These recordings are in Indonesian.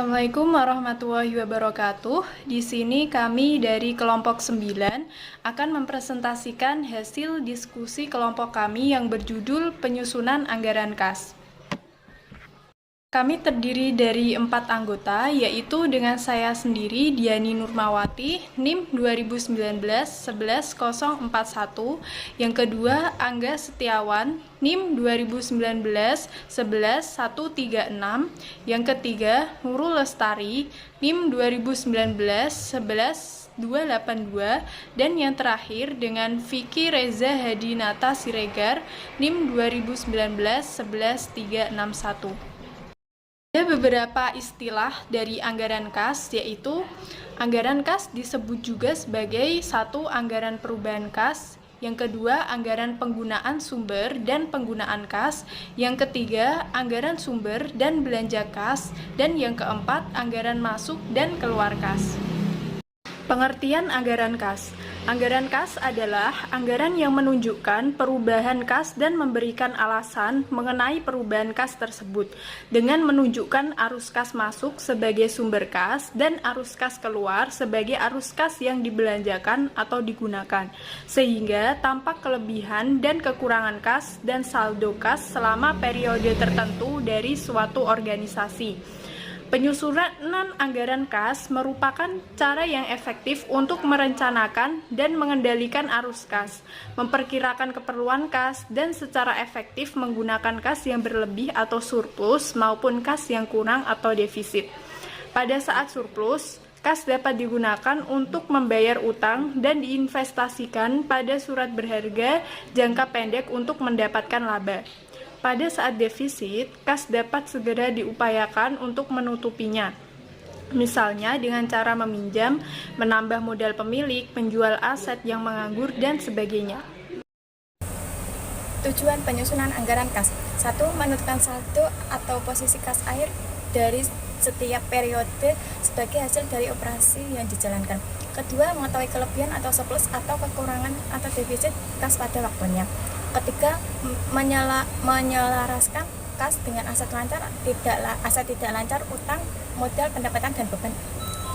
Assalamualaikum warahmatullahi wabarakatuh. Di sini kami dari kelompok 9 akan mempresentasikan hasil diskusi kelompok kami yang berjudul penyusunan anggaran kas. Kami terdiri dari 4 anggota, yaitu dengan saya sendiri, Diani Nurmawati, NIM 2019-11041, yang kedua Angga Setiawan, NIM 2019-11136, yang ketiga Nurul Lestari, NIM 2019-11282, dan yang terakhir dengan Vicky Reza Hadinata Siregar, NIM 2019-11361. Ada beberapa istilah dari anggaran kas, yaitu anggaran kas disebut juga sebagai satu anggaran perubahan kas, yang kedua anggaran penggunaan sumber dan penggunaan kas, yang ketiga anggaran sumber dan belanja kas, dan yang keempat anggaran masuk dan keluar kas. Pengertian anggaran kas. Anggaran kas adalah anggaran yang menunjukkan perubahan kas dan memberikan alasan mengenai perubahan kas tersebut dengan menunjukkan arus kas masuk sebagai sumber kas dan arus kas keluar sebagai arus kas yang dibelanjakan atau digunakan, sehingga tampak kelebihan dan kekurangan kas dan saldo kas selama periode tertentu dari suatu organisasi. Penyusunan anggaran kas merupakan cara yang efektif untuk merencanakan dan mengendalikan arus kas, memperkirakan keperluan kas, dan secara efektif menggunakan kas yang berlebih atau surplus maupun kas yang kurang atau defisit. Pada saat surplus, kas dapat digunakan untuk membayar utang dan diinvestasikan pada surat berharga jangka pendek untuk mendapatkan laba. Pada saat defisit, kas dapat segera diupayakan untuk menutupinya. Misalnya dengan cara meminjam, menambah modal pemilik, menjual aset yang menganggur, dan sebagainya. Tujuan penyusunan anggaran kas. 1. Menentukan saldo atau posisi kas akhir dari setiap periode sebagai hasil dari operasi yang dijalankan. Kedua, mengetahui kelebihan atau surplus atau kekurangan atau defisit kas pada waktunya. Ketiga, menyelaraskan kas dengan aset lancar, tidak lancar, utang, modal, pendapatan, dan beban.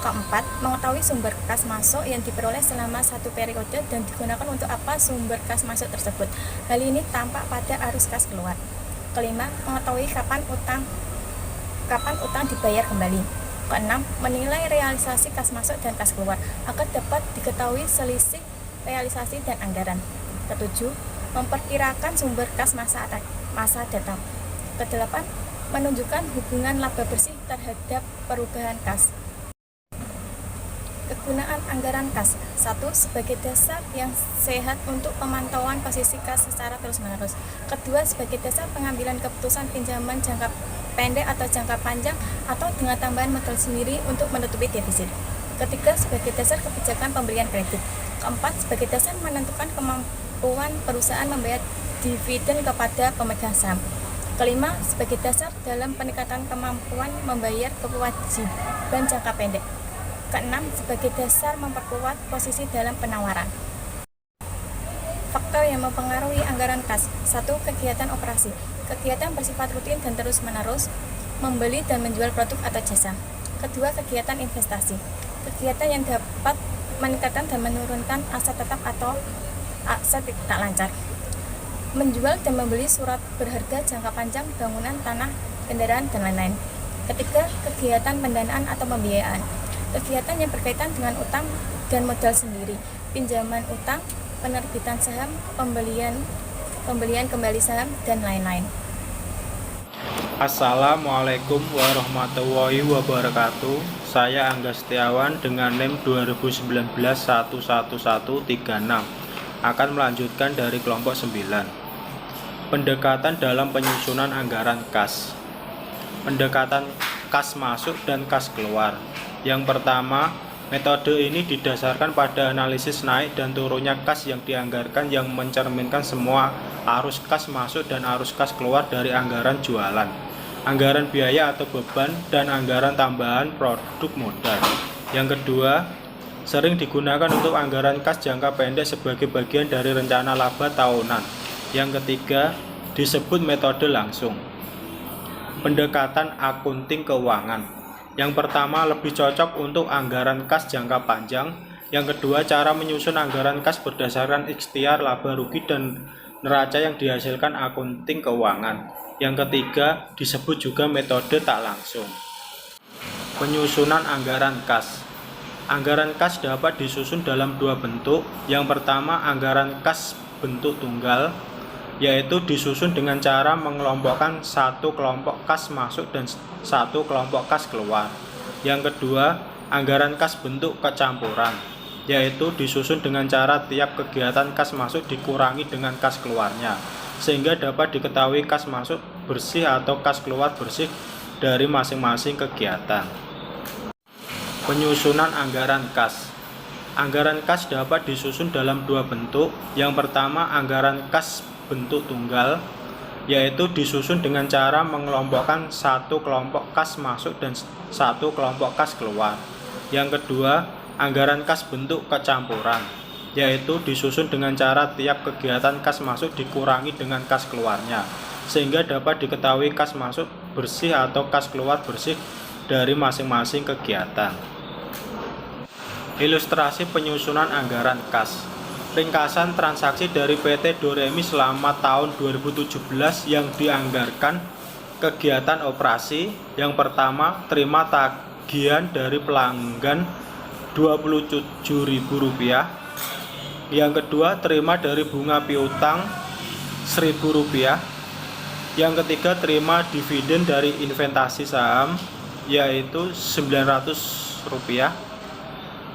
Keempat, mengetahui sumber kas masuk yang diperoleh selama satu periode dan digunakan untuk apa sumber kas masuk tersebut. Hal ini tampak pada arus kas keluar. Kelima, mengetahui kapan utang dibayar kembali. Keenam, menilai realisasi kas masuk dan kas keluar agar dapat diketahui selisih realisasi dan anggaran. Ketujuh, memperkirakan sumber kas masa datang. Kedelapan, menunjukkan hubungan laba bersih terhadap perubahan kas. Kegunaan anggaran kas. 1. Sebagai dasar yang sehat untuk pemantauan posisi kas secara terus-menerus. Kedua, sebagai dasar pengambilan keputusan pinjaman jangka pendek atau jangka panjang atau dengan tambahan modal sendiri untuk menutupi defisit. Ketiga, sebagai dasar kebijakan pemberian kredit. Keempat, sebagai dasar menentukan kemampuan perusahaan membayar dividen kepada pemegang saham. Kelima, sebagai dasar dalam peningkatan kemampuan membayar kewajiban jangka pendek. Keenam, sebagai dasar memperkuat posisi dalam penawaran. Faktor yang mempengaruhi anggaran kas. 1. Kegiatan operasi. Kegiatan bersifat rutin dan terus-menerus, membeli dan menjual produk atau jasa. Kedua, kegiatan investasi. Kegiatan yang dapat meningkatkan dan menurunkan aset tetap atau aset tidak lancar. Menjual dan membeli surat berharga jangka panjang, bangunan, tanah, kendaraan, dan lain-lain. Ketiga, kegiatan pendanaan atau pembiayaan. Kegiatan yang berkaitan dengan utang dan modal sendiri, pinjaman utang, penerbitan saham, pembelian kembali saham, dan lain-lain. Assalamualaikum warahmatullahi wabarakatuh. Saya Angga Setiawan dengan NIM 2019-11136 akan melanjutkan dari kelompok 9. Pendekatan dalam penyusunan anggaran kas. Pendekatan kas masuk dan kas keluar. Yang pertama, metode ini didasarkan pada analisis naik dan turunnya kas yang dianggarkan yang mencerminkan semua arus kas masuk dan arus kas keluar dari anggaran jualan, anggaran biaya atau beban, dan anggaran tambahan produk modal. Yang kedua, sering digunakan untuk anggaran kas jangka pendek sebagai bagian dari rencana laba tahunan. Yang ketiga, disebut metode langsung. Pendekatan akunting keuangan. Yang pertama, lebih cocok untuk anggaran kas jangka panjang. Yang kedua, cara menyusun anggaran kas berdasarkan ikhtiar, laba rugi, dan neraca yang dihasilkan akunting keuangan. Yang ketiga, disebut juga metode tak langsung. Penyusunan anggaran kas. Anggaran kas dapat disusun dalam dua bentuk. Yang pertama, anggaran kas bentuk tunggal, yaitu disusun dengan cara mengelompokkan satu kelompok kas masuk dan satu kelompok kas keluar. Yang kedua, anggaran kas bentuk kecampuran, yaitu disusun dengan cara tiap kegiatan kas masuk dikurangi dengan kas keluarnya, sehingga dapat diketahui kas masuk bersih atau kas keluar bersih dari masing-masing kegiatan. Penyusunan anggaran kas. Anggaran kas dapat disusun dalam dua bentuk. Yang pertama, anggaran kas bentuk tunggal, yaitu disusun dengan cara mengelompokkan satu kelompok kas masuk dan satu kelompok kas keluar. Yang kedua, anggaran kas bentuk kecampuran, yaitu disusun dengan cara tiap kegiatan kas masuk dikurangi dengan kas keluarnya, sehingga dapat diketahui kas masuk bersih atau kas keluar bersih dari masing-masing kegiatan. Ilustrasi penyusunan anggaran kas. Ringkasan transaksi dari PT Doremi selama tahun 2017 yang dianggarkan kegiatan operasi. Yang pertama, terima tagihan dari pelanggan Rp27.000. Yang kedua, terima dari bunga piutang Rp1.000. Yang ketiga, terima dividen dari investasi saham yaitu Rp900.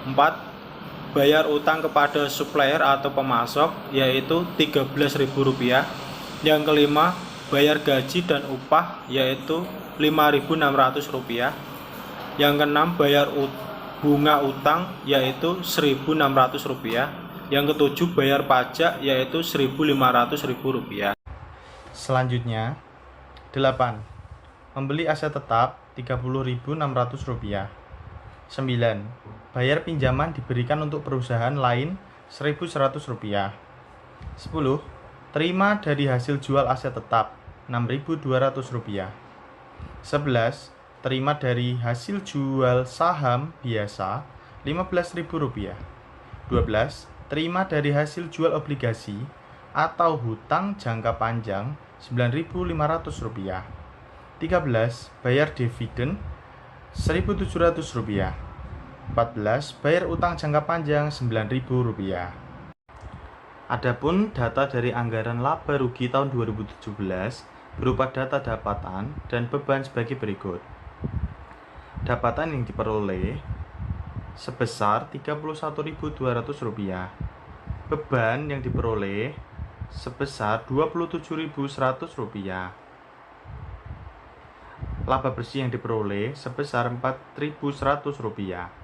4. Bayar utang kepada supplier atau pemasok yaitu Rp13.000. Yang kelima, bayar gaji dan upah yaitu Rp5.600. Yang keenam, bayar bunga utang yaitu Rp1.600. Yang ketujuh, bayar pajak yaitu Rp1.500. Selanjutnya, 8. Membeli aset tetap Rp30.600. 9. Bayar pinjaman diberikan untuk perusahaan lain Rp1.100. 10. Terima dari hasil jual aset tetap Rp6.200. 11. Terima dari hasil jual saham biasa Rp15.000. 12. Terima dari hasil jual obligasi atau hutang jangka panjang Rp9.500. 13. Bayar dividen Rp1.700. 14. Bayar utang jangka panjang Rp9.000. Adapun data dari anggaran laba rugi tahun 2017 berupa data dapatan dan beban sebagai berikut. Dapatan yang diperoleh sebesar Rp31.200. Beban yang diperoleh sebesar Rp27.100. Laba bersih yang diperoleh sebesar Rp4.100.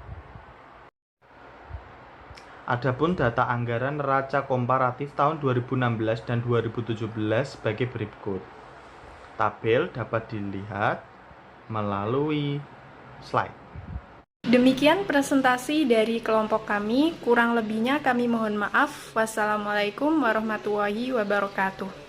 Adapun data anggaran neraca komparatif tahun 2016 dan 2017 sebagai berikut. Tabel dapat dilihat melalui slide. Demikian presentasi dari kelompok kami, kurang lebihnya kami mohon maaf. Wassalamualaikum warahmatullahi wabarakatuh.